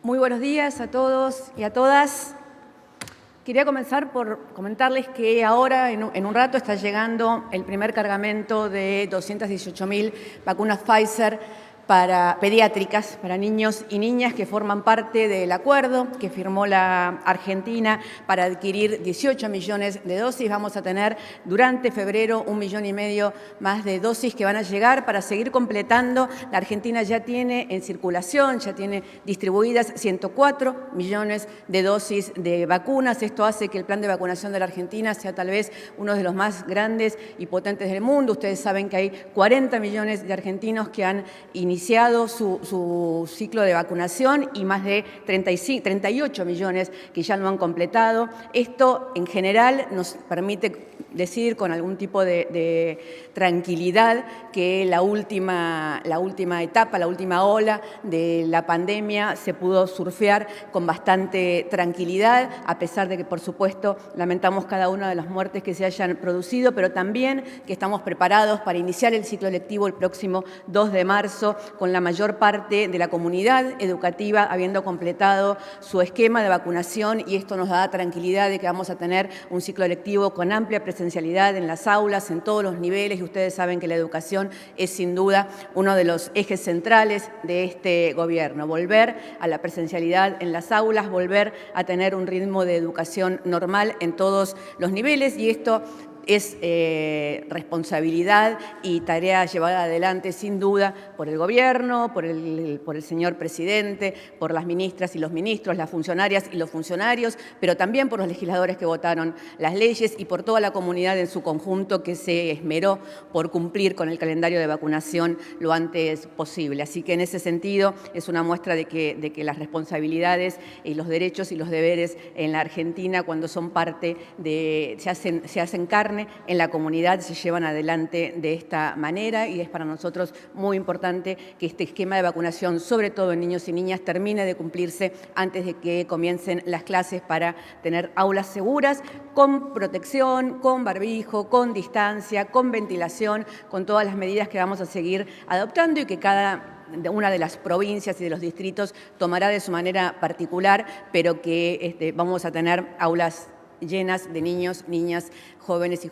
Muy buenos días a todos y a todas. Quería comenzar por comentarles que ahora, en un rato, está llegando el primer cargamento de 218.000 vacunas Pfizer para pediátricas, para niños y niñas que forman parte del acuerdo que firmó la Argentina para adquirir 18 millones de dosis. Vamos a tener durante febrero 1,5 millones más de dosis que van a llegar para seguir completando. La Argentina ya tiene en circulación, ya tiene distribuidas 104 millones de dosis de vacunas. Esto hace que el plan de vacunación de la Argentina sea tal vez uno de los más grandes y potentes del mundo. Ustedes saben que hay 40 millones de argentinos que han iniciado su ciclo de vacunación y más de 38 millones que ya lo han completado. Esto, en general, nos permite decir con algún tipo de tranquilidad que la última etapa, la última ola de la pandemia se pudo surfear con bastante tranquilidad, a pesar de que, por supuesto, lamentamos cada una de las muertes que se hayan producido, pero también que estamos preparados para iniciar el ciclo lectivo el próximo 2 de marzo, con la mayor parte de la comunidad educativa habiendo completado su esquema de vacunación, y esto nos da tranquilidad de que vamos a tener un ciclo lectivo con amplia presencialidad en las aulas, en todos los niveles, y ustedes saben que la educación es sin duda uno de los ejes centrales de este gobierno. Volver a la presencialidad en las aulas, volver a tener un ritmo de educación normal en todos los niveles, y esto es responsabilidad y tarea llevada adelante sin duda por el gobierno, por el señor presidente, por las ministras y los ministros, las funcionarias y los funcionarios, pero también por los legisladores que votaron las leyes y por toda la comunidad en su conjunto que se esmeró por cumplir con el calendario de vacunación lo antes posible. Así que en ese sentido es una muestra de que las responsabilidades y los derechos y los deberes en la Argentina, cuando son parte de, se hacen carne en la comunidad, se llevan adelante de esta manera, y es para nosotros muy importante que este esquema de vacunación, sobre todo en niños y niñas, termine de cumplirse antes de que comiencen las clases, para tener aulas seguras, con protección, con barbijo, con distancia, con ventilación, con todas las medidas que vamos a seguir adoptando y que cada una de las provincias y de los distritos tomará de su manera particular, pero que vamos a tener aulas llenas de niños, niñas, jóvenes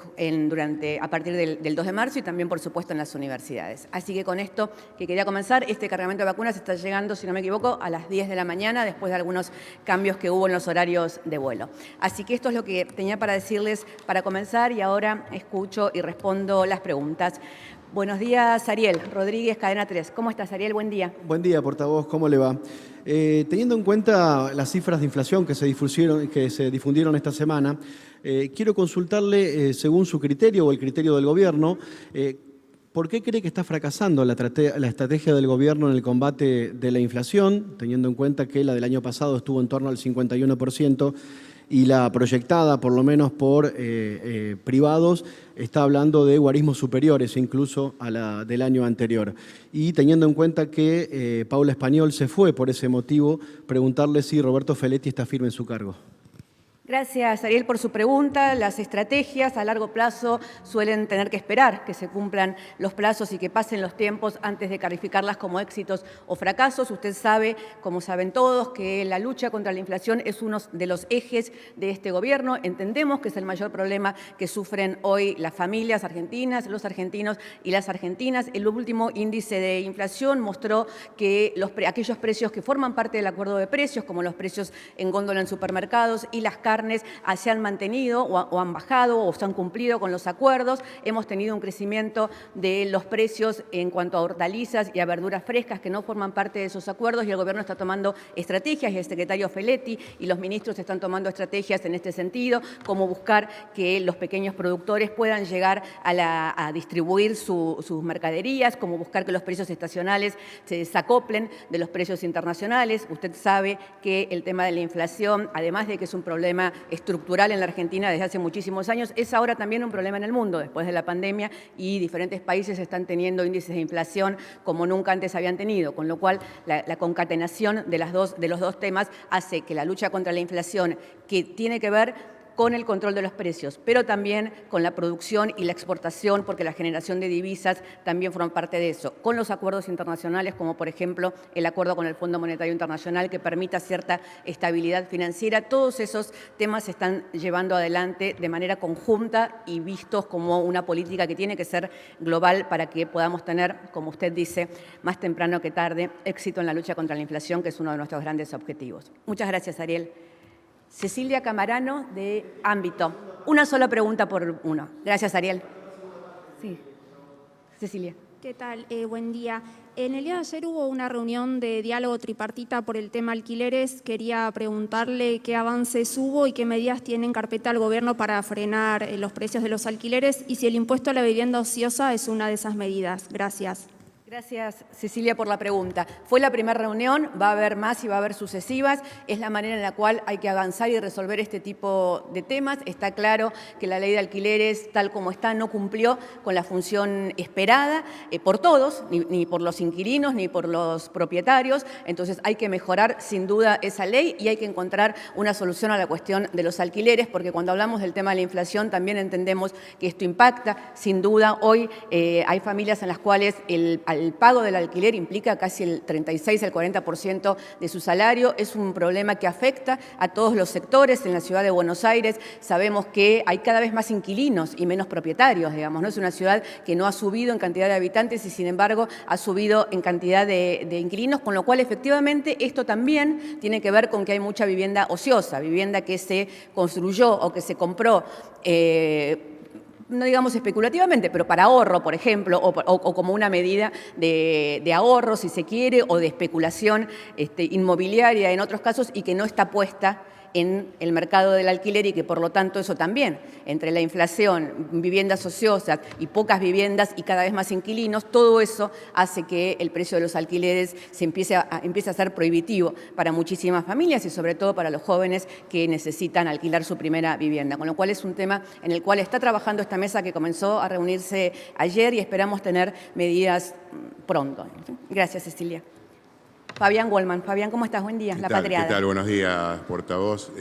a partir del 2 de marzo y también, por supuesto, en las universidades. Así que con esto que quería comenzar, este cargamento de vacunas está llegando, si no me equivoco, a las 10 de la mañana, después de algunos cambios que hubo en los horarios de vuelo. Así que esto es lo que tenía para decirles para comenzar, y ahora escucho y respondo las preguntas. Buenos días, Ariel Rodríguez, Cadena 3. ¿Cómo estás, Ariel? Buen día. Buen día, portavoz. ¿Cómo le va? Teniendo en cuenta las cifras de inflación que se difundieron esta semana, quiero consultarle, según su criterio o el criterio del gobierno, ¿por qué cree que está fracasando la estrategia del gobierno en el combate de la inflación, teniendo en cuenta que la del año pasado estuvo en torno al 51%, y la proyectada, por lo menos por privados, está hablando de guarismos superiores incluso a la del año anterior? Y teniendo en cuenta que Paula Español se fue por ese motivo, preguntarle si Roberto Feletti está firme en su cargo. Gracias, Ariel, por su pregunta. Las estrategias a largo plazo suelen tener que esperar que se cumplan los plazos y que pasen los tiempos antes de calificarlas como éxitos o fracasos. Usted sabe, como saben todos, que la lucha contra la inflación es uno de los ejes de este gobierno. Entendemos que es el mayor problema que sufren hoy las familias argentinas, los argentinos y las argentinas. El último índice de inflación mostró que aquellos precios que forman parte del acuerdo de precios, como los precios en góndola en supermercados y las carnes, se han mantenido o han bajado o se han cumplido con los acuerdos. Hemos tenido un crecimiento de los precios en cuanto a hortalizas y a verduras frescas que no forman parte de esos acuerdos, y el gobierno está tomando estrategias, y el secretario Feletti y los ministros están tomando estrategias en este sentido, como buscar que los pequeños productores puedan llegar a distribuir sus mercaderías, como buscar que los precios estacionales se desacoplen de los precios internacionales. Usted sabe que el tema de la inflación, además de que es un problema estructural en la Argentina desde hace muchísimos años, es ahora también un problema en el mundo después de la pandemia, y diferentes países están teniendo índices de inflación como nunca antes habían tenido, con lo cual la concatenación de los dos temas hace que la lucha contra la inflación, que tiene que ver con el control de los precios, pero también con la producción y la exportación, porque la generación de divisas también forma parte de eso, con los acuerdos internacionales, como por ejemplo el acuerdo con el Fondo Monetario Internacional que permita cierta estabilidad financiera. Todos esos temas se están llevando adelante de manera conjunta y vistos como una política que tiene que ser global para que podamos tener, como usted dice, más temprano que tarde, éxito en la lucha contra la inflación, que es uno de nuestros grandes objetivos. Muchas gracias, Ariel. Cecilia Camarano, de Ámbito. Una sola pregunta por uno. Gracias, Ariel. Sí. Cecilia. ¿Qué tal? Buen día. En el día de ayer hubo una reunión de diálogo tripartita por el tema alquileres. Quería preguntarle qué avances hubo y qué medidas tiene en carpeta el Gobierno para frenar los precios de los alquileres y si el impuesto a la vivienda ociosa es una de esas medidas. Gracias. Gracias, Cecilia, por la pregunta. Fue la primera reunión, va a haber más y va a haber sucesivas. Es la manera en la cual hay que avanzar y resolver este tipo de temas. Está claro que la ley de alquileres, tal como está, no cumplió con la función esperada por todos, ni por los inquilinos, ni por los propietarios. Entonces hay que mejorar sin duda esa ley y hay que encontrar una solución a la cuestión de los alquileres, porque cuando hablamos del tema de la inflación también entendemos que esto impacta. Sin duda, hoy hay familias en las cuales el pago del alquiler implica casi el 36 al 40% de su salario. Es un problema que afecta a todos los sectores. En la ciudad de Buenos Aires sabemos que hay cada vez más inquilinos y menos propietarios, digamos, ¿no? Es una ciudad que no ha subido en cantidad de habitantes y, sin embargo, ha subido en cantidad de inquilinos, con lo cual, efectivamente, esto también tiene que ver con que hay mucha vivienda ociosa, vivienda que se construyó o que se compró no digamos especulativamente, pero para ahorro, por ejemplo, o como una medida de ahorro, si se quiere, o de especulación inmobiliaria en otros casos, y que no está puesta en el mercado del alquiler y que, por lo tanto, eso también, entre la inflación, viviendas ociosas y pocas viviendas y cada vez más inquilinos, todo eso hace que el precio de los alquileres se empiece a ser prohibitivo para muchísimas familias y sobre todo para los jóvenes que necesitan alquilar su primera vivienda. Con lo cual es un tema en el cual está trabajando esta mesa que comenzó a reunirse ayer y esperamos tener medidas pronto. Gracias, Cecilia. Fabián Goldman. Fabián, ¿cómo estás? Buen día. La Patriada. ¿Qué tal? Buenos días, portavoz.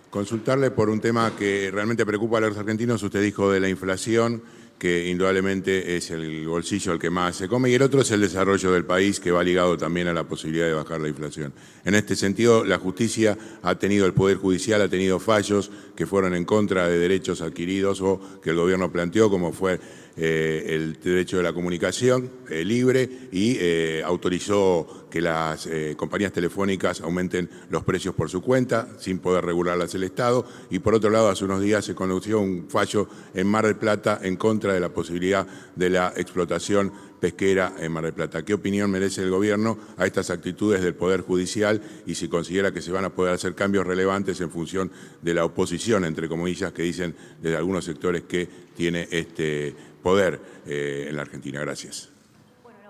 Consultarle por un tema que realmente preocupa a los argentinos. Usted dijo de la inflación, que indudablemente es el bolsillo el que más se come, y el otro es el desarrollo del país, que va ligado también a la posibilidad de bajar la inflación. En este sentido, la justicia ha tenido, el Poder Judicial ha tenido fallos que fueron en contra de derechos adquiridos o que el gobierno planteó, como fue el derecho de la comunicación libre y autorizó que las compañías telefónicas aumenten los precios por su cuenta sin poder regularlas el Estado. Y por otro lado, hace unos días se conoció un fallo en Mar del Plata en contra de la posibilidad de la explotación pesquera en Mar del Plata. ¿Qué opinión merece el gobierno a estas actitudes del Poder Judicial y si considera que se van a poder hacer cambios relevantes en función de la oposición, entre comillas, que dicen desde algunos sectores que tiene este poder en la Argentina? Gracias.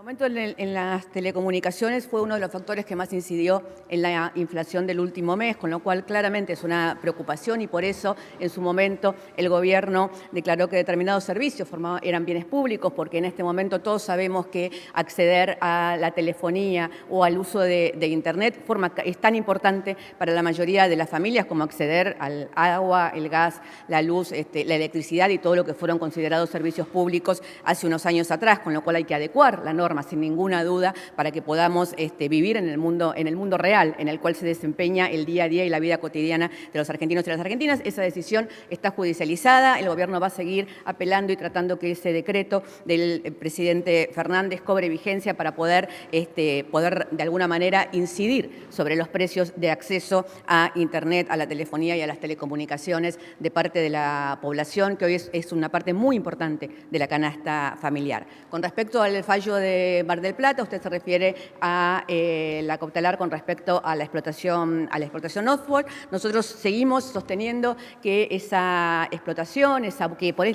El aumento en las telecomunicaciones fue uno de los factores que más incidió en la inflación del último mes, con lo cual claramente es una preocupación y por eso en su momento el gobierno declaró que determinados servicios eran bienes públicos, porque en este momento todos sabemos que acceder a la telefonía o al uso de Internet es tan importante para la mayoría de las familias como acceder al agua, el gas, la luz, la electricidad y todo lo que fueron considerados servicios públicos hace unos años atrás, con lo cual hay que adecuar la norma sin ninguna duda para que podamos vivir en el mundo real, en el cual se desempeña el día a día y la vida cotidiana de los argentinos y las argentinas. Esa decisión está judicializada, el gobierno va a seguir apelando y tratando que ese decreto del presidente Fernández cobre vigencia para poder de alguna manera incidir sobre los precios de acceso a Internet, a la telefonía y a las telecomunicaciones de parte de la población, que hoy es una parte muy importante de la canasta familiar. Con respecto al fallo de Mar del Plata, usted se refiere a la cautelar con respecto a la explotación offshore. Nosotros seguimos sosteniendo que esa explotación,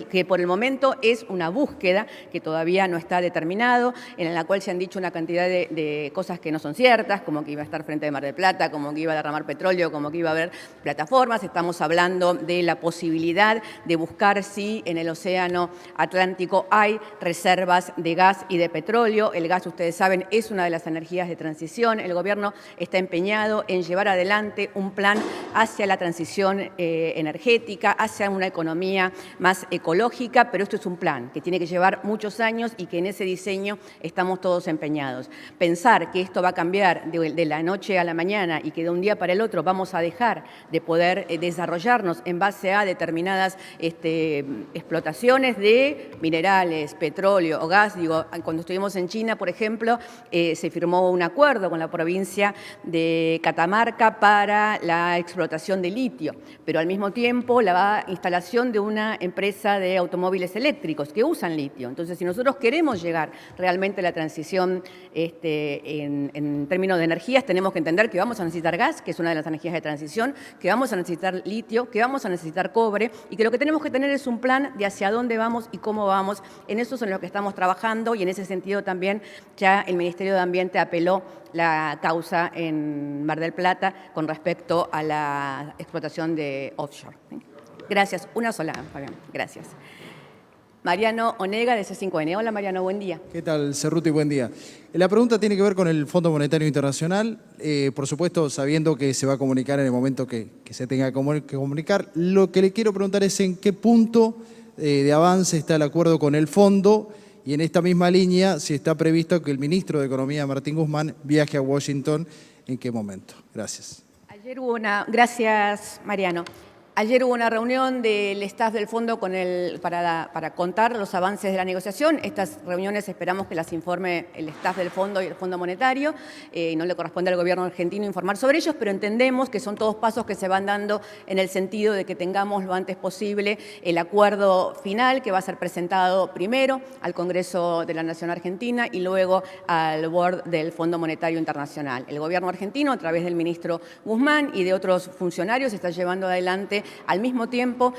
que por el momento es una búsqueda que todavía no está determinado, en la cual se han dicho una cantidad de cosas que no son ciertas, como que iba a estar frente de Mar del Plata, como que iba a derramar petróleo, como que iba a haber plataformas. Estamos hablando de la posibilidad de buscar si en el océano Atlántico hay reservas de gas y de petróleo. petróleo, el gas, ustedes saben, es una de las energías de transición. El gobierno está empeñado en llevar adelante un plan hacia la transición energética, hacia una economía más ecológica, pero esto es un plan que tiene que llevar muchos años y que en ese diseño estamos todos empeñados. Pensar que esto va a cambiar de la noche a la mañana y que de un día para el otro vamos a dejar de poder desarrollarnos en base a determinadas explotaciones de minerales, petróleo o gas. Digo, cuando estuvimos en China, por ejemplo, se firmó un acuerdo con la provincia de Catamarca para la explotación de litio, pero al mismo tiempo la instalación de una empresa de automóviles eléctricos que usan litio. Entonces, si nosotros queremos llegar realmente a la transición en términos de energías, tenemos que entender que vamos a necesitar gas, que es una de las energías de transición, que vamos a necesitar litio, que vamos a necesitar cobre y que lo que tenemos que tener es un plan de hacia dónde vamos y cómo vamos. En eso es en lo que estamos trabajando y en ese sentido también ya el Ministerio de Ambiente apeló la causa en Mar del Plata con respecto a la explotación de offshore. Gracias. Una sola, Fabián. Gracias. Mariano Onega, de C5N. Hola, Mariano, buen día. ¿Qué tal, Cerruti? Buen día. La pregunta tiene que ver con el Fondo Monetario Internacional. Por supuesto, sabiendo que se va a comunicar en el momento que se tenga que comunicar. Lo que le quiero preguntar es en qué punto de avance está el acuerdo con el fondo y en esta misma línea, si está previsto que el ministro de Economía, Martín Guzmán, viaje a Washington, ¿en qué momento? Gracias. Gracias, Mariano. Ayer hubo una reunión del staff del fondo para contar los avances de la negociación. Estas reuniones esperamos que las informe el staff del fondo y el Fondo Monetario. No le corresponde al gobierno argentino informar sobre ellos, pero entendemos que son todos pasos que se van dando en el sentido de que tengamos lo antes posible el acuerdo final que va a ser presentado primero al Congreso de la Nación Argentina y luego al board del Fondo Monetario Internacional. El gobierno argentino, a través del ministro Guzmán y de otros funcionarios, está llevando adelante al mismo tiempo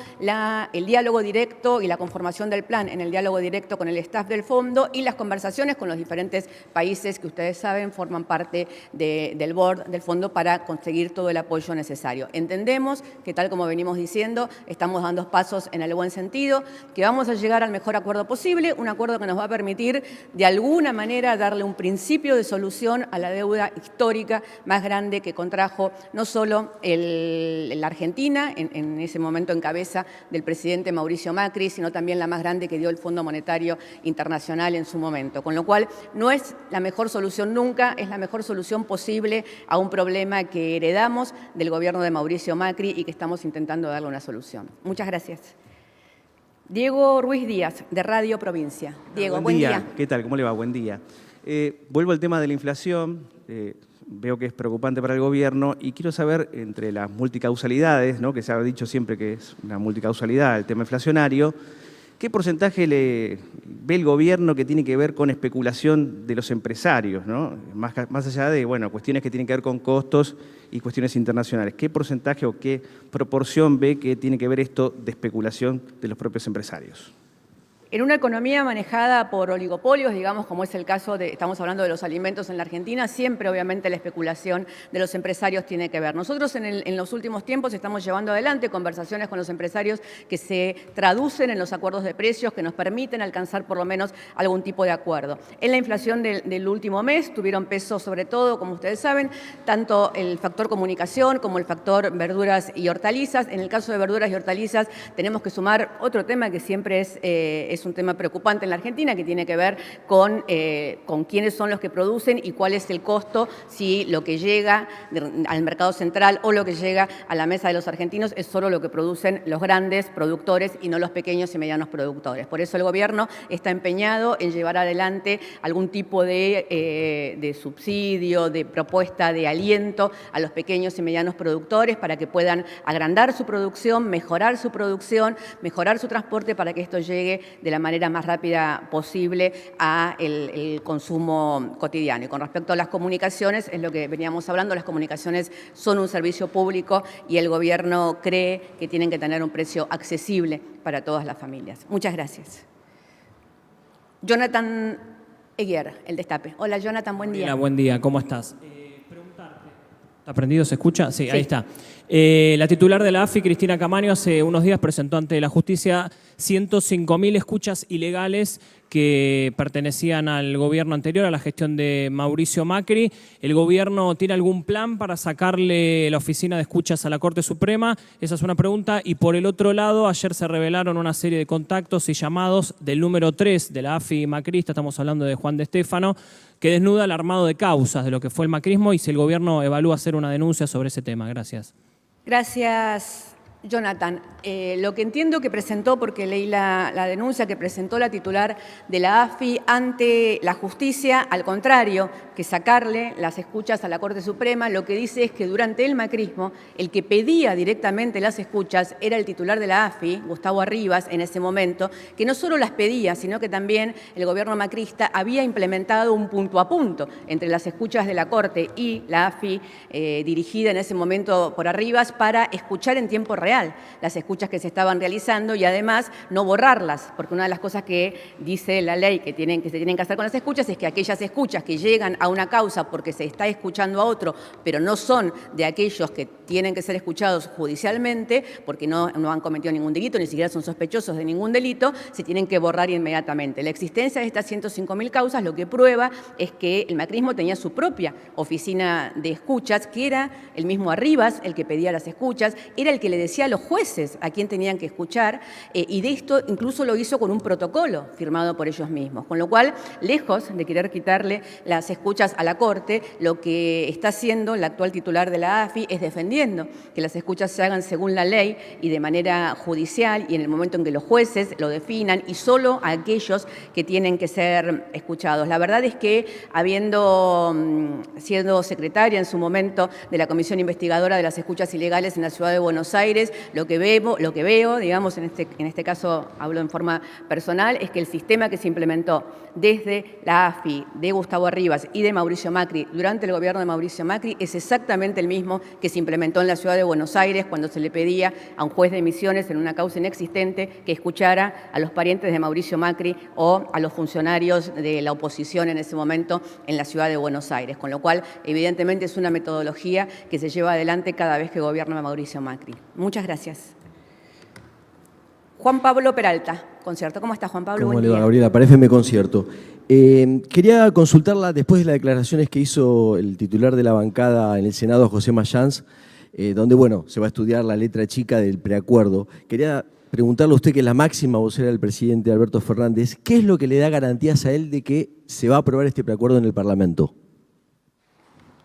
el diálogo directo y la conformación del plan en el diálogo directo con el staff del fondo y las conversaciones con los diferentes países que ustedes saben forman parte del board del fondo para conseguir todo el apoyo necesario. Entendemos que, tal como venimos diciendo, estamos dando pasos en el buen sentido, que vamos a llegar al mejor acuerdo posible, un acuerdo que nos va a permitir de alguna manera darle un principio de solución a la deuda histórica más grande que contrajo no solo la Argentina, en ese momento en cabeza del presidente Mauricio Macri, sino también la más grande que dio el Fondo Monetario Internacional en su momento. Con lo cual, no es la mejor solución nunca, es la mejor solución posible a un problema que heredamos del gobierno de Mauricio Macri y que estamos intentando darle una solución. Muchas gracias. Diego Ruiz Díaz, de Radio Provincia. Diego, buen día. ¿Qué tal? ¿Cómo le va? Buen día. Vuelvo al tema de la inflación. Veo que es preocupante para el gobierno y quiero saber, entre las multicausalidades, ¿no?, que se ha dicho siempre que es una multicausalidad el tema inflacionario, ¿qué porcentaje ve el gobierno que tiene que ver con especulación de los empresarios, ¿no? Más allá de cuestiones que tienen que ver con costos y cuestiones internacionales? ¿Qué porcentaje o qué proporción ve que tiene que ver esto de especulación de los propios empresarios? En una economía manejada por oligopolios, digamos, como es el caso estamos hablando de los alimentos en la Argentina, siempre obviamente la especulación de los empresarios tiene que ver. Nosotros en los últimos tiempos estamos llevando adelante conversaciones con los empresarios que se traducen en los acuerdos de precios que nos permiten alcanzar por lo menos algún tipo de acuerdo. En la inflación del último mes tuvieron peso sobre todo, como ustedes saben, tanto el factor comunicación como el factor verduras y hortalizas. En el caso de verduras y hortalizas tenemos que sumar otro tema que siempre es un tema preocupante en la Argentina, que tiene que ver con quiénes son los que producen y cuál es el costo, si lo que llega al mercado central o lo que llega a la mesa de los argentinos es solo lo que producen los grandes productores y no los pequeños y medianos productores. Por eso el gobierno está empeñado en llevar adelante algún tipo de subsidio, de propuesta de aliento a los pequeños y medianos productores para que puedan agrandar su producción, mejorar su transporte para que esto llegue de la manera más rápida posible a el consumo cotidiano. Y con respecto a las comunicaciones, es lo que veníamos hablando, las comunicaciones son un servicio público y el gobierno cree que tienen que tener un precio accesible para todas las familias. Muchas gracias. Jonathan Eguier, El Destape. Hola, Jonathan, buen día. Hola, buen día, ¿cómo estás? Preguntarte, ¿está prendido? ¿Se escucha? Sí, ahí está. La titular de la AFI, Cristina Camaño, hace unos días presentó ante la justicia 105.000 escuchas ilegales que pertenecían al gobierno anterior, a la gestión de Mauricio Macri. ¿El gobierno tiene algún plan para sacarle la oficina de escuchas a la Corte Suprema? Esa es una pregunta. Y por el otro lado, ayer se revelaron una serie de contactos y llamados del número 3 de la AFI macrista, estamos hablando de Juan de Stefano, que desnuda el armado de causas de lo que fue el macrismo y si el gobierno evalúa hacer una denuncia sobre ese tema. Gracias. Gracias, Jonathan. Lo que entiendo que presentó, porque leí la denuncia que presentó la titular de la AFI ante la justicia, al contrario que sacarle las escuchas a la Corte Suprema, lo que dice es que durante el macrismo el que pedía directamente las escuchas era el titular de la AFI, Gustavo Arribas, en ese momento, que no solo las pedía, sino que también el gobierno macrista había implementado un punto a punto entre las escuchas de la Corte y la AFI, dirigida en ese momento por Arribas, para escuchar en tiempo real las escuchas que se estaban realizando y además no borrarlas, porque una de las cosas que dice la ley que se tienen que hacer con las escuchas es que aquellas escuchas que llegan a una causa porque se está escuchando a otro, pero no son de aquellos que tienen que ser escuchados judicialmente, porque no han cometido ningún delito, ni siquiera son sospechosos de ningún delito, se tienen que borrar inmediatamente. La existencia de estas 105.000 causas lo que prueba es que el macrismo tenía su propia oficina de escuchas, que era el mismo Arribas el que pedía las escuchas, era el que le decía a los jueces a quién tenían que escuchar, y de esto incluso lo hizo con un protocolo firmado por ellos mismos. Con lo cual, lejos de querer quitarle las escuchas a la Corte, lo que está haciendo la actual titular de la AFI es defendiendo que las escuchas se hagan según la ley y de manera judicial y en el momento en que los jueces lo definan y solo a aquellos que tienen que ser escuchados. La verdad es que, siendo secretaria en su momento de la Comisión Investigadora de las Escuchas Ilegales en la Ciudad de Buenos Aires, lo que veo, digamos, en este caso hablo en forma personal, es que el sistema que se implementó desde la AFI, de Gustavo Arribas y de Mauricio Macri durante el gobierno de Mauricio Macri es exactamente el mismo que se implementó en la Ciudad de Buenos Aires cuando se le pedía a un juez de Misiones en una causa inexistente que escuchara a los parientes de Mauricio Macri o a los funcionarios de la oposición en ese momento en la Ciudad de Buenos Aires. Con lo cual, evidentemente, es una metodología que se lleva adelante cada vez que gobierna Mauricio Macri. Muchas gracias. Juan Pablo Peralta, Concierto. ¿Cómo está, Juan Pablo? ¿Cómo Buen le va, día. Gabriela? Para FM Concierto. Quería consultarla después de las declaraciones que hizo el titular de la bancada en el Senado, José Mayans, donde, bueno, se va a estudiar la letra chica del preacuerdo. Quería preguntarle a usted, que es la máxima vocera del presidente Alberto Fernández, ¿qué es lo que le da garantías a él de que se va a aprobar este preacuerdo en el Parlamento?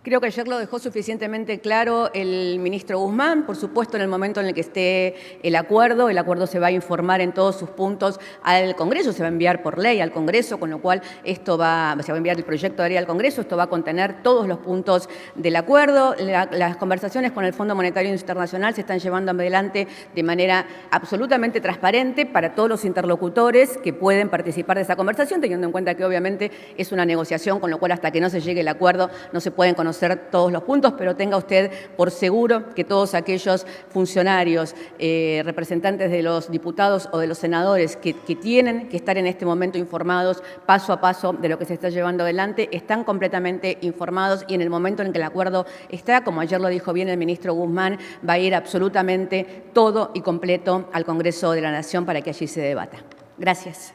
Creo que ayer lo dejó suficientemente claro el ministro Guzmán. Por supuesto, en el momento en el que esté el acuerdo se va a informar en todos sus puntos al Congreso, se va a enviar por ley al Congreso, con lo cual se va a enviar el proyecto de ley al Congreso, esto va a contener todos los puntos del acuerdo. Las conversaciones con el Fondo Monetario Internacional se están llevando adelante de manera absolutamente transparente para todos los interlocutores que pueden participar de esa conversación, teniendo en cuenta que obviamente es una negociación, con lo cual hasta que no se llegue el acuerdo no se pueden conocer todos los puntos, pero tenga usted por seguro que todos aquellos funcionarios, representantes de los diputados o de los senadores que tienen que estar en este momento informados paso a paso de lo que se está llevando adelante, están completamente informados y en el momento en que el acuerdo está, como ayer lo dijo bien el ministro Guzmán, va a ir absolutamente todo y completo al Congreso de la Nación para que allí se debata. Gracias.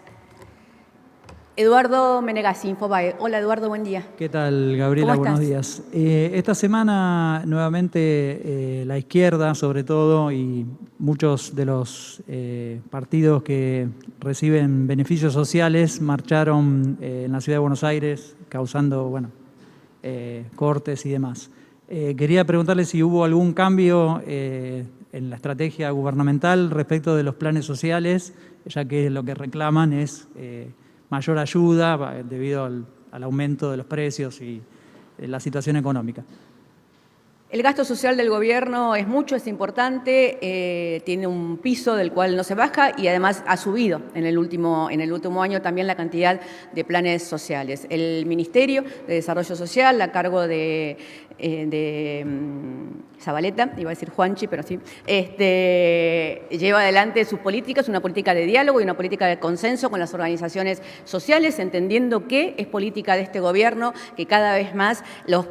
Eduardo Menegassi, Infobae. Hola, Eduardo, buen día. ¿Qué tal, Gabriela? ¿Cómo Buenos estás? días. Esta semana, nuevamente, la izquierda, sobre todo, y muchos de los partidos que reciben beneficios sociales marcharon en la Ciudad de Buenos Aires, causando, cortes y demás. Quería preguntarle si hubo algún cambio en la estrategia gubernamental respecto de los planes sociales, ya que lo que reclaman es mayor ayuda debido al aumento de los precios y la situación económica. El gasto social del gobierno es mucho, es importante, tiene un piso del cual no se baja y además ha subido en el último año también la cantidad de planes sociales. El Ministerio de Desarrollo Social, a cargo de Zabaleta, iba a decir Juanchi, pero sí, lleva adelante sus políticas, una política de diálogo y una política de consenso con las organizaciones sociales, entendiendo que es política de este gobierno que cada vez más los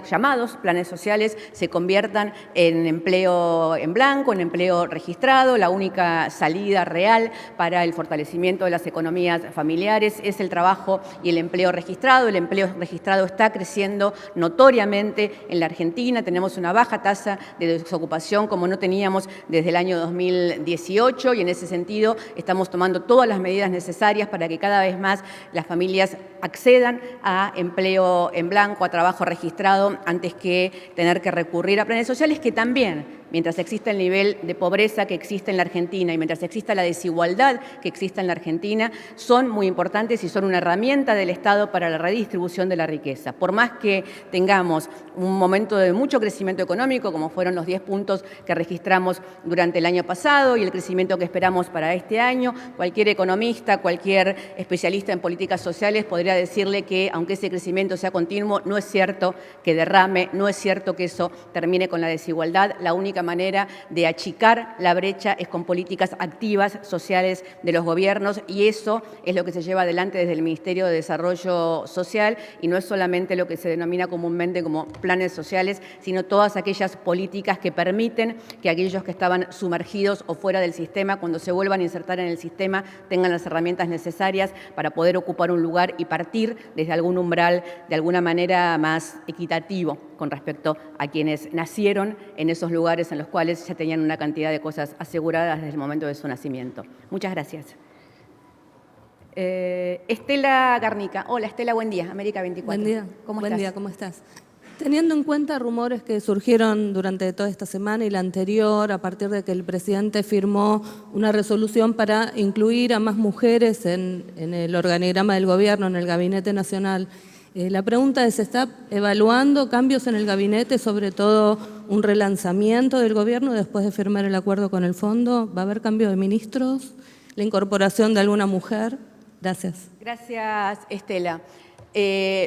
llamados planes sociales se conviertan en empleo en blanco, en empleo registrado. La única salida real para el fortalecimiento de las economías familiares es el trabajo y el empleo registrado. El empleo registrado está creciendo notoriamente en la Argentina. Tenemos una baja tasa de desocupación como no teníamos desde el año 2018 y en ese sentido estamos tomando todas las medidas necesarias para que cada vez más las familias accedan a empleo en blanco, a trabajo registrado, antes que tener que recurrir a planes sociales que también, mientras exista el nivel de pobreza que existe en la Argentina y mientras exista la desigualdad que existe en la Argentina, son muy importantes y son una herramienta del Estado para la redistribución de la riqueza. Por más que tengamos un momento de mucho crecimiento económico, como fueron los 10 puntos que registramos durante el año pasado y el crecimiento que esperamos para este año, cualquier economista, cualquier especialista en políticas sociales podría decirle que, aunque ese crecimiento sea continuo, no es cierto que derrame, no es cierto que eso termine con la desigualdad. La única manera de achicar la brecha es con políticas activas sociales de los gobiernos y eso es lo que se lleva adelante desde el Ministerio de Desarrollo Social y no es solamente lo que se denomina comúnmente como planes sociales, sino todas aquellas políticas que permiten que aquellos que estaban sumergidos o fuera del sistema, cuando se vuelvan a insertar en el sistema, tengan las herramientas necesarias para poder ocupar un lugar y partir desde algún umbral de alguna manera más equitativo con respecto a quienes nacieron en esos lugares en los cuales ya tenían una cantidad de cosas aseguradas desde el momento de su nacimiento. Muchas gracias. Estela Garnica. Hola, Estela, buen día. América 24. Buen día. ¿Cómo Buen estás? día, ¿cómo estás? Teniendo en cuenta rumores que surgieron durante toda esta semana y la anterior, a partir de que el presidente firmó una resolución para incluir a más mujeres en el organigrama del gobierno, en el Gabinete Nacional, la pregunta es, ¿se está evaluando cambios en el gabinete, sobre todo un relanzamiento del gobierno después de firmar el acuerdo con el fondo? ¿Va a haber cambio de ministros? ¿La incorporación de alguna mujer? Gracias. Gracias, Estela.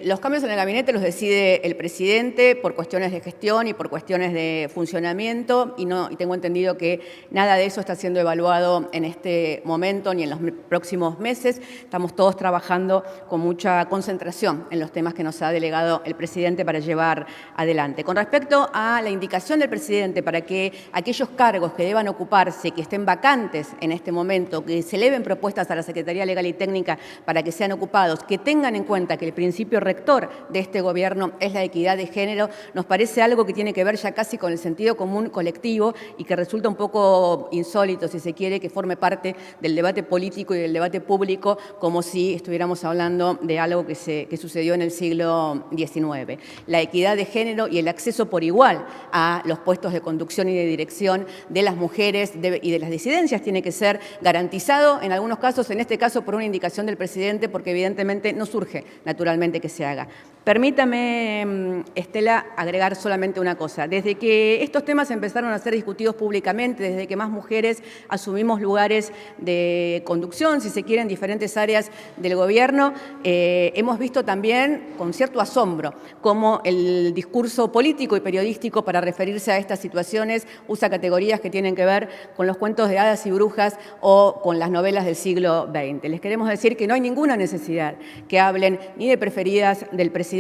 Los cambios en el gabinete los decide el presidente por cuestiones de gestión y por cuestiones de funcionamiento y tengo entendido que nada de eso está siendo evaluado en este momento ni en los próximos meses. Estamos todos trabajando con mucha concentración en los temas que nos ha delegado el presidente para llevar adelante. Con respecto a la indicación del presidente para que aquellos cargos que deban ocuparse, que estén vacantes en este momento, que se eleven propuestas a la Secretaría Legal y Técnica para que sean ocupados, que tengan en cuenta que el principio rector de este gobierno es la equidad de género, nos parece algo que tiene que ver ya casi con el sentido común colectivo y que resulta un poco insólito, si se quiere, que forme parte del debate político y del debate público como si estuviéramos hablando de algo que sucedió en el siglo XIX. La equidad de género y el acceso por igual a los puestos de conducción y de dirección de las mujeres y de las disidencias tiene que ser garantizado, en algunos casos, en este caso por una indicación del presidente, porque evidentemente no surge naturalmente que se haga. Permítame, Estela, agregar solamente una cosa. Desde que estos temas empezaron a ser discutidos públicamente, desde que más mujeres asumimos lugares de conducción, si se quiere, en diferentes áreas del gobierno, hemos visto también con cierto asombro cómo el discurso político y periodístico para referirse a estas situaciones usa categorías que tienen que ver con los cuentos de hadas y brujas o con las novelas del siglo XX. Les queremos decir que no hay ninguna necesidad que hablen ni de preferidas del presidente,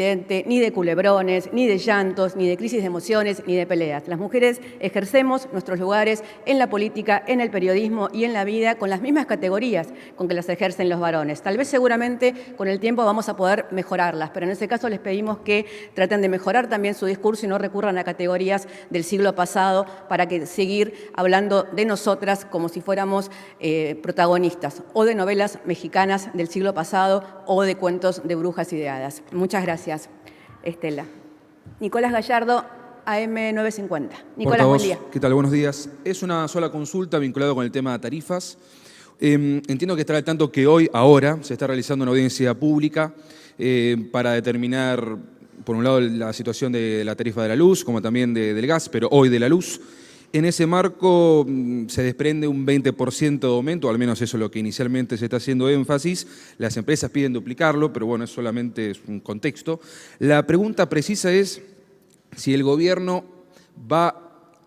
ni de culebrones, ni de llantos, ni de crisis de emociones, ni de peleas. Las mujeres ejercemos nuestros lugares en la política, en el periodismo y en la vida con las mismas categorías con que las ejercen los varones. Tal vez seguramente con el tiempo vamos a poder mejorarlas, pero en ese caso les pedimos que traten de mejorar también su discurso y no recurran a categorías del siglo pasado para que seguir hablando de nosotras como si fuéramos protagonistas o de novelas mexicanas del siglo pasado o de cuentos de brujas y de hadas. Muchas gracias, Estela. Nicolás Gallardo, AM950. Nicolás, buen día. ¿Qué tal? Buenos días. Es una sola consulta vinculada con el tema de tarifas. Entiendo que estará al tanto que ahora, se está realizando una audiencia pública para determinar, por un lado, la situación de la tarifa de la luz, como también del gas, pero hoy de la luz. En ese marco se desprende un 20% de aumento, o al menos eso es lo que inicialmente se está haciendo énfasis. Las empresas piden duplicarlo, pero bueno, es solamente un contexto. La pregunta precisa es si el gobierno va a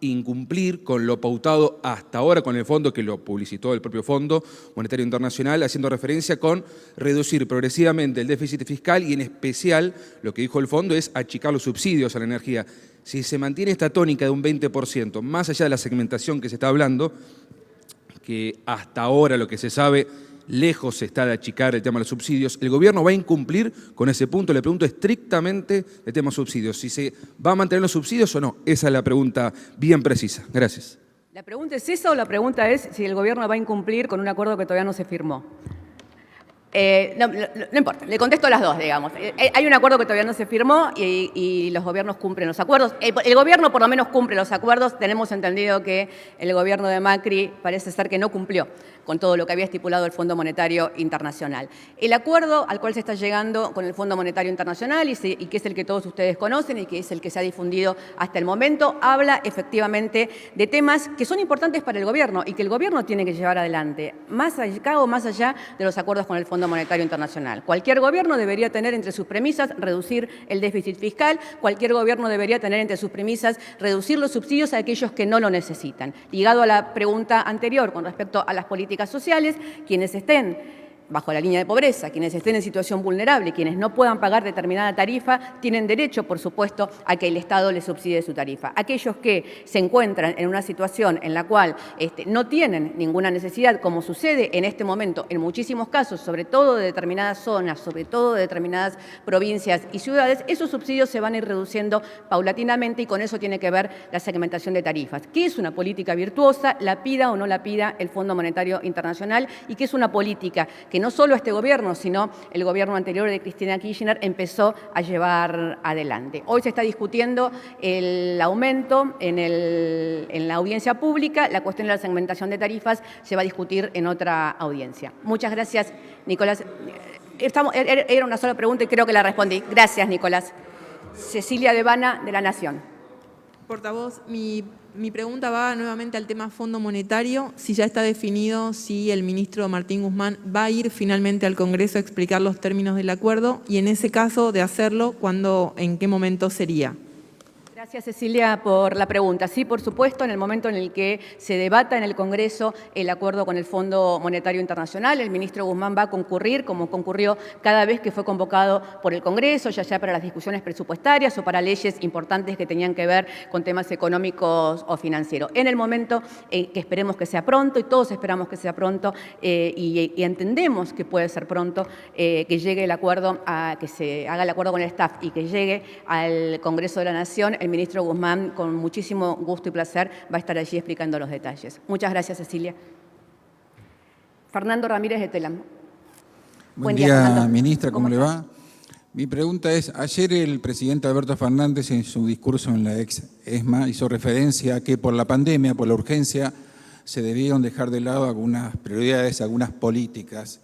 incumplir con lo pautado hasta ahora con el fondo, que lo publicitó el propio Fondo Monetario Internacional, haciendo referencia con reducir progresivamente el déficit fiscal y en especial lo que dijo el fondo es achicar los subsidios a la energía. Si se mantiene esta tónica de un 20%, más allá de la segmentación que se está hablando, que hasta ahora lo que se sabe lejos está de achicar el tema de los subsidios, ¿el gobierno va a incumplir con ese punto? Le pregunto estrictamente el tema subsidios. ¿Si se va a mantener los subsidios o no? Esa es la pregunta bien precisa. Gracias. ¿La pregunta es esa o la pregunta es si el gobierno va a incumplir con un acuerdo que todavía no se firmó? No importa, le contesto las dos, digamos. Hay un acuerdo que todavía no se firmó y los gobiernos cumplen los acuerdos. El gobierno por lo menos cumple los acuerdos. Tenemos entendido que el gobierno de Macri parece ser que no cumplió con todo lo que había estipulado el Fondo Monetario Internacional. El acuerdo al cual se está llegando con el Fondo Monetario Internacional y que es el que todos ustedes conocen y que es el que se ha difundido hasta el momento, habla efectivamente de temas que son importantes para el gobierno y que el gobierno tiene que llevar adelante, más allá de los acuerdos con el Fondo Monetario Internacional. Cualquier gobierno debería tener entre sus premisas reducir el déficit fiscal, cualquier gobierno debería tener entre sus premisas reducir los subsidios a aquellos que no lo necesitan. Ligado a la pregunta anterior con respecto a las políticas sociales, quienes estén bajo la línea de pobreza, quienes estén en situación vulnerable, quienes no puedan pagar determinada tarifa, tienen derecho, por supuesto, a que el Estado les subsidie su tarifa. Aquellos que se encuentran en una situación en la cual no tienen ninguna necesidad, como sucede en este momento en muchísimos casos, sobre todo de determinadas zonas, sobre todo de determinadas provincias y ciudades, esos subsidios se van a ir reduciendo paulatinamente y con eso tiene que ver la segmentación de tarifas, que es una política virtuosa, la pida o no la pida el Fondo Monetario Internacional y que es una política que no solo este gobierno, sino el gobierno anterior de Cristina Kirchner empezó a llevar adelante. Hoy se está discutiendo el aumento en la audiencia pública, la cuestión de la segmentación de tarifas se va a discutir en otra audiencia. Muchas gracias, Nicolás. Era una sola pregunta y creo que la respondí. Gracias, Nicolás. Cecilia Devana, de La Nación. Portavoz, mi pregunta va nuevamente al tema Fondo Monetario. Si ya está definido si el ministro Martín Guzmán va a ir finalmente al Congreso a explicar los términos del acuerdo y en ese caso de hacerlo, ¿en qué momento sería? Gracias, Cecilia, por la pregunta. Sí, por supuesto, en el momento en el que se debata en el Congreso el acuerdo con el Fondo Monetario Internacional, el ministro Guzmán va a concurrir, como concurrió cada vez que fue convocado por el Congreso, ya sea para las discusiones presupuestarias o para leyes importantes que tenían que ver con temas económicos o financieros. En el momento que esperemos que sea pronto, y todos esperamos que sea pronto, y entendemos que puede ser pronto, que llegue el acuerdo, que se haga el acuerdo con el staff y que llegue al Congreso de la Nación, el ministro Guzmán, con muchísimo gusto y placer, va a estar allí explicando los detalles. Muchas gracias, Cecilia. Fernando Ramírez de Telam. Buen día, ministra, ¿cómo le va? Mi pregunta es, ayer el presidente Alberto Fernández en su discurso en la ex ESMA hizo referencia a que por la pandemia, por la urgencia, se debieron dejar de lado algunas prioridades, algunas políticas.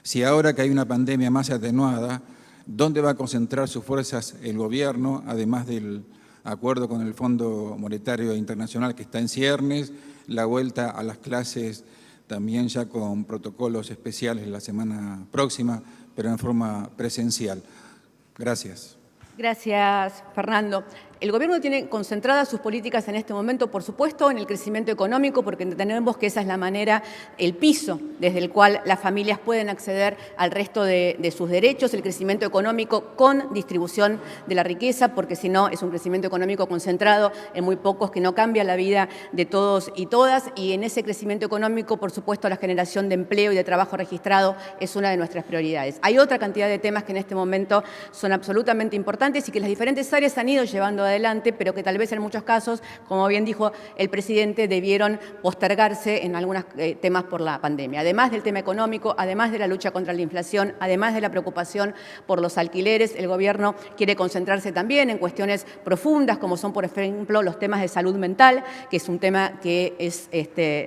Si ahora que hay una pandemia más atenuada, ¿dónde va a concentrar sus fuerzas el gobierno, además del acuerdo con el Fondo Monetario Internacional que está en ciernes, la vuelta a las clases también ya con protocolos especiales la semana próxima, pero en forma presencial? Gracias. Gracias, Fernando. El gobierno tiene concentradas sus políticas en este momento, por supuesto, en el crecimiento económico, porque entendemos que esa es la manera, el piso desde el cual las familias pueden acceder al resto de sus derechos, el crecimiento económico con distribución de la riqueza, porque si no es un crecimiento económico concentrado en muy pocos que no cambia la vida de todos y todas, y en ese crecimiento económico, por supuesto, la generación de empleo y de trabajo registrado es una de nuestras prioridades. Hay otra cantidad de temas que en este momento son absolutamente importantes y que las diferentes áreas han ido llevando adelante, pero que tal vez en muchos casos, como bien dijo el presidente, debieron postergarse en algunos temas por la pandemia. Además del tema económico, además de la lucha contra la inflación, además de la preocupación por los alquileres, el gobierno quiere concentrarse también en cuestiones profundas, como son, por ejemplo, los temas de salud mental, que es un tema que es,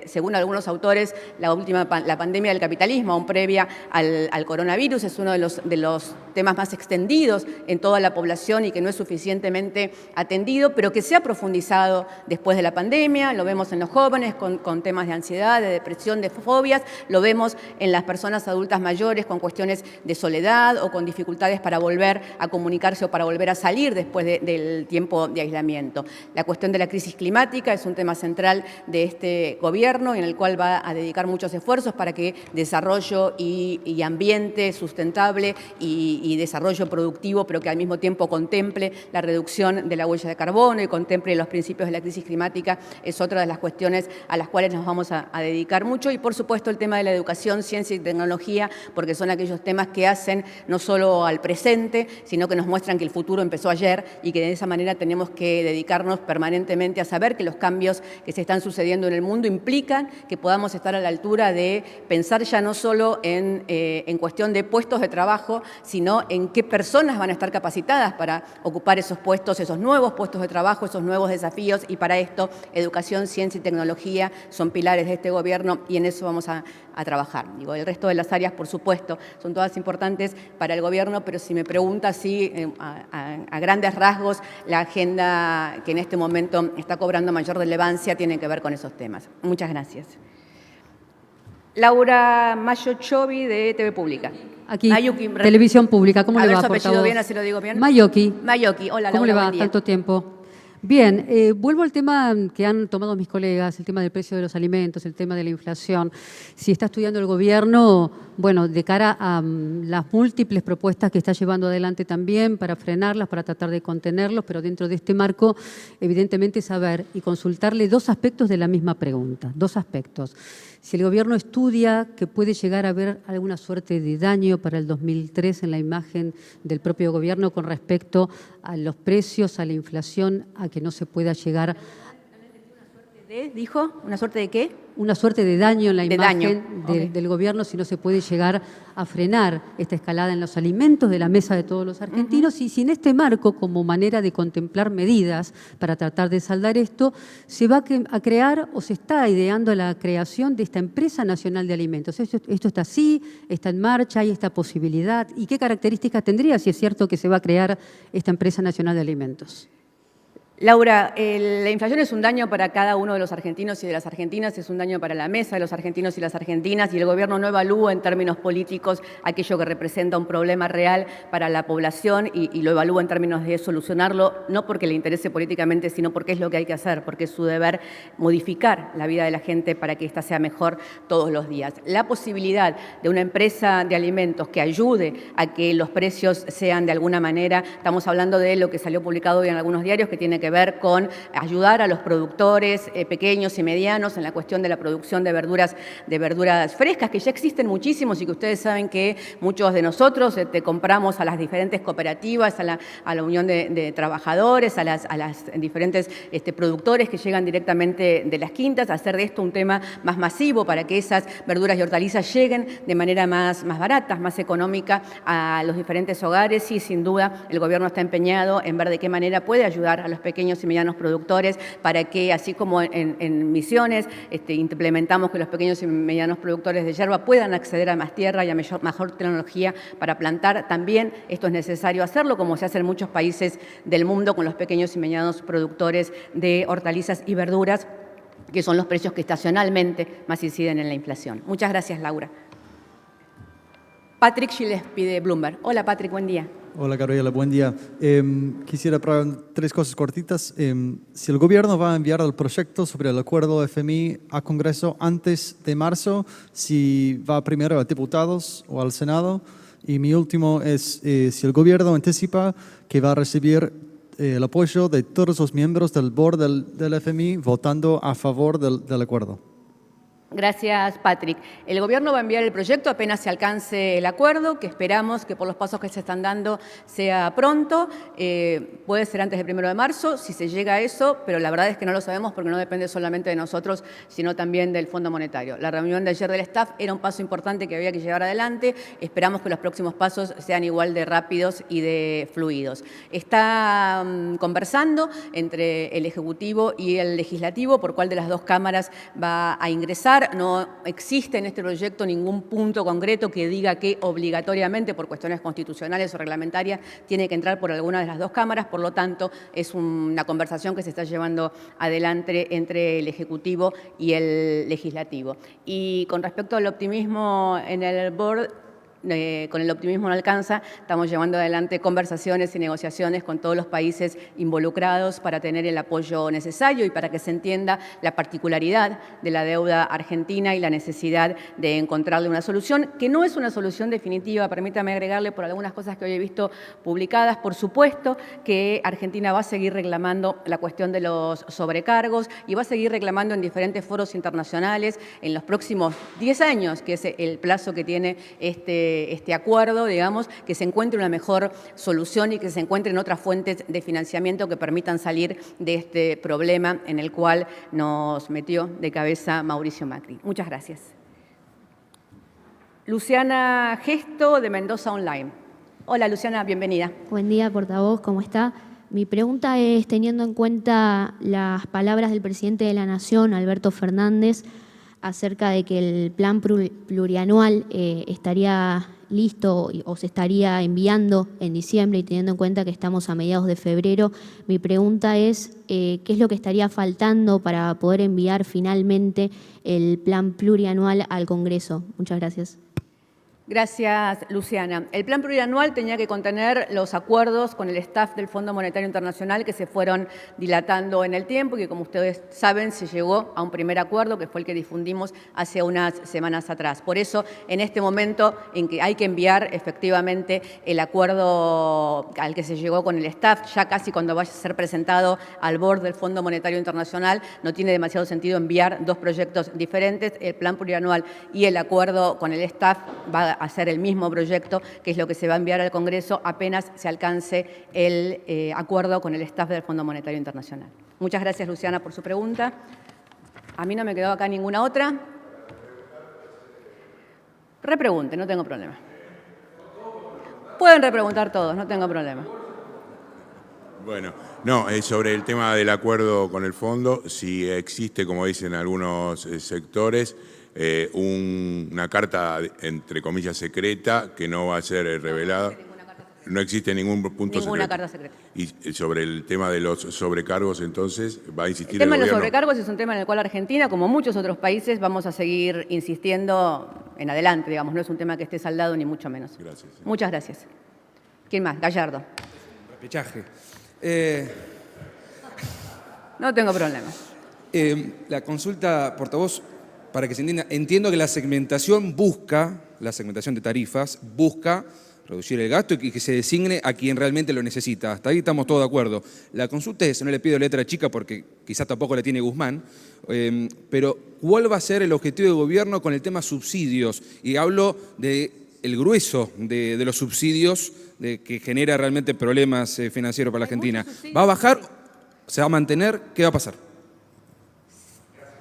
según algunos autores, la pandemia del capitalismo, aún previa al coronavirus, es uno de los temas más extendidos en toda la población y que no es suficientemente atendido, pero que se ha profundizado después de la pandemia. Lo vemos en los jóvenes con temas de ansiedad, de depresión, de fobias. Lo vemos en las personas adultas mayores con cuestiones de soledad o con dificultades para volver a comunicarse o para volver a salir después del tiempo de aislamiento. La cuestión de la crisis climática es un tema central de este gobierno, en el cual va a dedicar muchos esfuerzos para que desarrollo y ambiente sustentable y desarrollo productivo, pero que al mismo tiempo contemple la reducción de la huella de carbono y contemple los principios de la crisis climática, es otra de las cuestiones a las cuales nos vamos a dedicar mucho. Y por supuesto el tema de la educación, ciencia y tecnología, porque son aquellos temas que hacen no solo al presente, sino que nos muestran que el futuro empezó ayer y que de esa manera tenemos que dedicarnos permanentemente a saber que los cambios que se están sucediendo en el mundo implican que podamos estar a la altura de pensar ya no solo en cuestión de puestos de trabajo, sino en qué personas van a estar capacitadas para ocupar esos puestos, esos nuevos puestos de trabajo, esos nuevos desafíos, y para esto educación, ciencia y tecnología son pilares de este gobierno y en eso vamos a trabajar. Digo, el resto de las áreas, por supuesto, son todas importantes para el gobierno, pero si me pregunta si a grandes rasgos la agenda que en este momento está cobrando mayor relevancia tiene que ver con esos temas. Muchas gracias. Laura Mayochovi, de TV Pública. Aquí, Televisión Pública. ¿Cómo le va, A ver su apellido portavoz? bien, así lo digo bien. Mayoki. Mayoki. Hola, Laura, ¿Cómo le va? buen día. Tanto tiempo. Bien, vuelvo al tema que han tomado mis colegas, el tema del precio de los alimentos, el tema de la inflación. Si está estudiando el gobierno, bueno, de cara a las múltiples propuestas que está llevando adelante también para frenarlas, para tratar de contenerlos, pero dentro de este marco, evidentemente saber y consultarle dos aspectos de la misma pregunta, dos aspectos. Si el gobierno estudia que puede llegar a haber alguna suerte de daño para el 2003 en la imagen del propio gobierno con respecto a los precios, a la inflación, a que no se pueda llegar... ¿Dijo? ¿Una suerte de qué? Una suerte de daño en la De imagen daño. del gobierno si no se puede llegar a frenar esta escalada en los alimentos de la mesa de todos los argentinos y si en este marco, como manera de contemplar medidas para tratar de saldar esto, se va a crear o se está ideando la creación de esta empresa nacional de alimentos. Esto está así, está en marcha, hay esta posibilidad. ¿Y qué características tendría si es cierto que se va a crear esta empresa nacional de alimentos? Laura, la inflación es un daño para cada uno de los argentinos y de las argentinas, es un daño para la mesa de los argentinos y las argentinas, y el gobierno no evalúa en términos políticos aquello que representa un problema real para la población y lo evalúa en términos de solucionarlo, no porque le interese políticamente, sino porque es lo que hay que hacer, porque es su deber modificar la vida de la gente para que ésta sea mejor todos los días. La posibilidad de una empresa de alimentos que ayude a que los precios sean de alguna manera, estamos hablando de lo que salió publicado hoy en algunos diarios, que tiene que ver con ayudar a los productores pequeños y medianos en la cuestión de la producción de verduras frescas, que ya existen muchísimos y que ustedes saben que muchos de nosotros compramos a las diferentes cooperativas, a la unión de trabajadores, a las diferentes productores que llegan directamente de las quintas, a hacer de esto un tema más masivo para que esas verduras y hortalizas lleguen de manera más barata, más económica a los diferentes hogares. Y sin duda el gobierno está empeñado en ver de qué manera puede ayudar a los pequeños y medianos productores para que, así como en Misiones implementamos que los pequeños y medianos productores de yerba puedan acceder a más tierra y a mejor tecnología para plantar, también esto es necesario hacerlo, como se hace en muchos países del mundo con los pequeños y medianos productores de hortalizas y verduras, que son los precios que estacionalmente más inciden en la inflación. Muchas gracias, Laura. Patrick Gillespie, de Bloomberg. Hola, Patrick, buen día. Hola, Gabriela, buen día. Quisiera preguntar tres cosas cortitas. Si el gobierno va a enviar el proyecto sobre el acuerdo FMI a Congreso antes de marzo, si va primero a diputados o al Senado. Y mi último es si el gobierno anticipa que va a recibir el apoyo de todos los miembros del board del FMI votando a favor del acuerdo. Gracias, Patrick. El gobierno va a enviar el proyecto apenas se alcance el acuerdo, que esperamos que por los pasos que se están dando sea pronto. Puede ser antes del 1 de marzo, si se llega a eso, pero la verdad es que no lo sabemos porque no depende solamente de nosotros, sino también del Fondo Monetario. La reunión de ayer del staff era un paso importante que había que llevar adelante. Esperamos que los próximos pasos sean igual de rápidos y de fluidos. Está conversando entre el Ejecutivo y el Legislativo por cuál de las dos cámaras va a ingresar avanzar. No existe en este proyecto ningún punto concreto que diga que obligatoriamente, por cuestiones constitucionales o reglamentarias, tiene que entrar por alguna de las dos cámaras. Por lo tanto, es una conversación que se está llevando adelante entre el Ejecutivo y el Legislativo. Y con respecto al optimismo en el board, con el optimismo no alcanza, estamos llevando adelante conversaciones y negociaciones con todos los países involucrados para tener el apoyo necesario y para que se entienda la particularidad de la deuda argentina y la necesidad de encontrarle una solución, que no es una solución definitiva. Permítame agregarle por algunas cosas que hoy he visto publicadas. Por supuesto que Argentina va a seguir reclamando la cuestión de los sobrecargos y va a seguir reclamando en diferentes foros internacionales en los próximos 10 años, que es el plazo que tiene este acuerdo, digamos, que se encuentre una mejor solución y que se encuentren otras fuentes de financiamiento que permitan salir de este problema en el cual nos metió de cabeza Mauricio Macri. Muchas gracias. Luciana Gesto, de Mendoza Online. Hola, Luciana, bienvenida. Buen día, portavoz, ¿cómo está? Mi pregunta es, teniendo en cuenta las palabras del presidente de la Nación, Alberto Fernández, acerca de que el plan plurianual estaría listo o se estaría enviando en diciembre, y teniendo en cuenta que estamos a mediados de febrero, mi pregunta es ¿qué es lo que estaría faltando para poder enviar finalmente el plan plurianual al Congreso? Muchas gracias. Gracias, Luciana. El plan plurianual tenía que contener los acuerdos con el staff del Fondo Monetario Internacional que se fueron dilatando en el tiempo y que, como ustedes saben, se llegó a un primer acuerdo que fue el que difundimos hace unas semanas atrás. Por eso, en este momento en que hay que enviar efectivamente el acuerdo al que se llegó con el staff, ya casi cuando vaya a ser presentado al board del Fondo Monetario Internacional, no tiene demasiado sentido enviar dos proyectos diferentes. El plan plurianual y el acuerdo con el staff va a ser el mismo proyecto, que es lo que se va a enviar al Congreso apenas se alcance el acuerdo con el staff del Fondo Monetario Internacional. Muchas gracias, Luciana, por su pregunta. A mí no me quedó acá ninguna otra. Repregunte, no tengo problema. Pueden repreguntar todos, no tengo problema. Bueno, no, sobre el tema del acuerdo con el fondo, si existe, como dicen algunos sectores, una carta, entre comillas, secreta que no va a ser revelada. No existe ningún punto Ninguna secreto. carta secreta. Y sobre el tema de los sobrecargos, entonces, ¿va a insistir El tema de los gobierno? sobrecargos es un tema en el cual Argentina, como muchos otros países, vamos a seguir insistiendo en adelante, digamos. No es un tema que esté saldado, ni mucho menos. Gracias. Muchas gracias. ¿Quién más? Gallardo. Repechaje. No tengo problema. La consulta, portavoz, para que se entienda, entiendo que la segmentación de tarifas, busca reducir el gasto y que se designe a quien realmente lo necesita. Hasta ahí estamos todos de acuerdo. La consulta es, no le pido letra chica porque quizás tampoco la tiene Guzmán, pero ¿cuál va a ser el objetivo del gobierno con el tema subsidios? Y hablo del grueso de los subsidios que genera realmente problemas financieros para la Argentina. ¿Va a bajar? ¿Se va a mantener? ¿Qué va a pasar?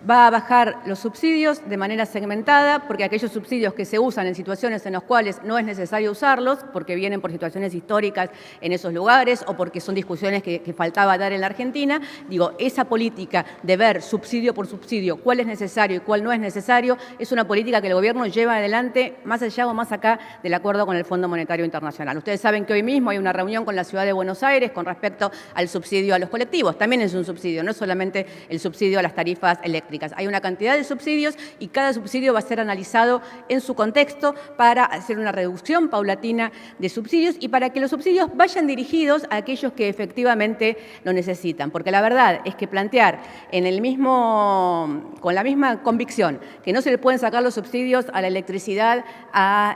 Va a bajar los subsidios de manera segmentada, porque aquellos subsidios que se usan en situaciones en las cuales no es necesario usarlos, porque vienen por situaciones históricas en esos lugares o porque son discusiones que faltaba dar en la Argentina, digo, esa política de ver subsidio por subsidio cuál es necesario y cuál no es necesario, es una política que el gobierno lleva adelante más allá o más acá del acuerdo con el Fondo Monetario Internacional. Ustedes saben que hoy mismo hay una reunión con la Ciudad de Buenos Aires con respecto al subsidio a los colectivos. También es un subsidio, no es solamente el subsidio a las tarifas eléctricas. Hay una cantidad de subsidios y cada subsidio va a ser analizado en su contexto para hacer una reducción paulatina de subsidios y para que los subsidios vayan dirigidos a aquellos que efectivamente lo necesitan. Porque la verdad es que plantear con la misma convicción que no se le pueden sacar los subsidios a la electricidad a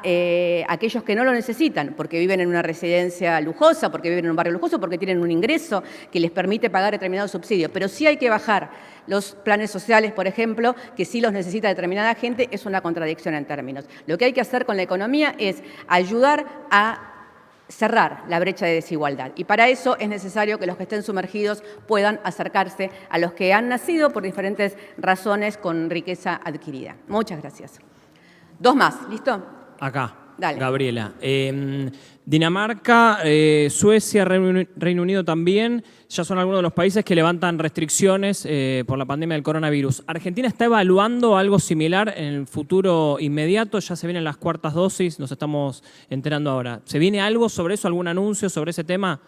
aquellos que no lo necesitan, porque viven en una residencia lujosa, porque viven en un barrio lujoso, porque tienen un ingreso que les permite pagar determinados subsidios. Pero sí hay que bajar los planes sociales, por ejemplo, que sí los necesita determinada gente, es una contradicción en términos. Lo que hay que hacer con la economía es ayudar a cerrar la brecha de desigualdad. Y para eso es necesario que los que estén sumergidos puedan acercarse a los que han nacido por diferentes razones con riqueza adquirida. Muchas gracias. Dos más, ¿listo? Acá. Dale. Gabriela. Dinamarca, Suecia, Reino Unido también, ya son algunos de los países que levantan restricciones por la pandemia del coronavirus. ¿Argentina está evaluando algo similar en el futuro inmediato? Ya se vienen las cuartas dosis, nos estamos enterando ahora. ¿Se viene algo sobre eso, algún anuncio sobre ese tema?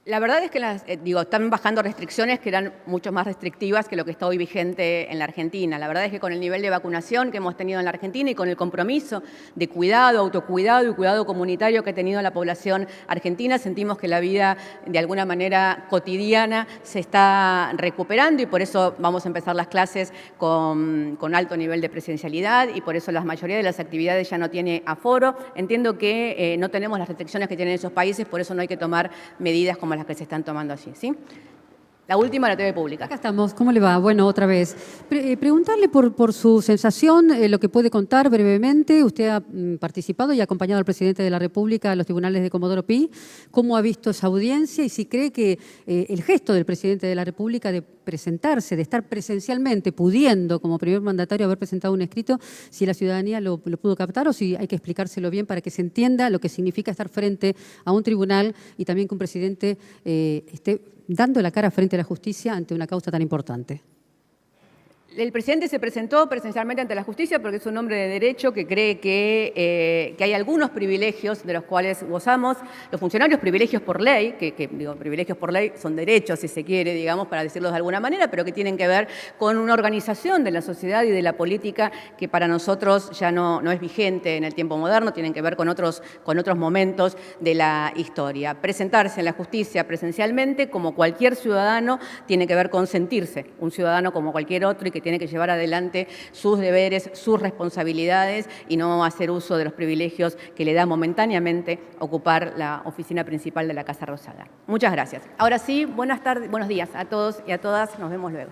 La verdad es que están bajando restricciones que eran mucho más restrictivas que lo que está hoy vigente en la Argentina. La verdad es que con el nivel de vacunación que hemos tenido en la Argentina y con el compromiso de cuidado, autocuidado y cuidado comunitario que ha tenido la población argentina, sentimos que la vida de alguna manera cotidiana se está recuperando y por eso vamos a empezar las clases con alto nivel de presencialidad y por eso la mayoría de las actividades ya no tiene aforo. Entiendo que no tenemos las restricciones que tienen esos países, por eso no hay que tomar medidas como las que se están tomando allí, ¿sí? La última, la TV pública. Acá estamos. ¿Cómo le va? Bueno, otra vez. Preguntarle por su sensación, lo que puede contar brevemente. Usted ha participado y ha acompañado al presidente de la República a los tribunales de Comodoro Pi. ¿Cómo ha visto esa audiencia? Y si cree que el gesto del presidente de la República de presentarse, de estar presencialmente, pudiendo como primer mandatario haber presentado un escrito, si la ciudadanía lo pudo captar o si hay que explicárselo bien para que se entienda lo que significa estar frente a un tribunal y también que un presidente esté dando la cara frente a la justicia ante una causa tan importante. El presidente se presentó presencialmente ante la justicia porque es un hombre de derecho que cree que hay algunos privilegios de los cuales gozamos. Los funcionarios, privilegios por ley, privilegios por ley son derechos, si se quiere, digamos, para decirlo de alguna manera, pero que tienen que ver con una organización de la sociedad y de la política que para nosotros ya no es vigente en el tiempo moderno, tienen que ver con otros momentos de la historia. Presentarse en la justicia presencialmente, como cualquier ciudadano, tiene que ver con sentirse un ciudadano como cualquier otro y que tiene que llevar adelante sus deberes, sus responsabilidades y no hacer uso de los privilegios que le da momentáneamente ocupar la oficina principal de la Casa Rosada. Muchas gracias. Ahora sí, buenas tardes, buenos días a todos y a todas. Nos vemos luego.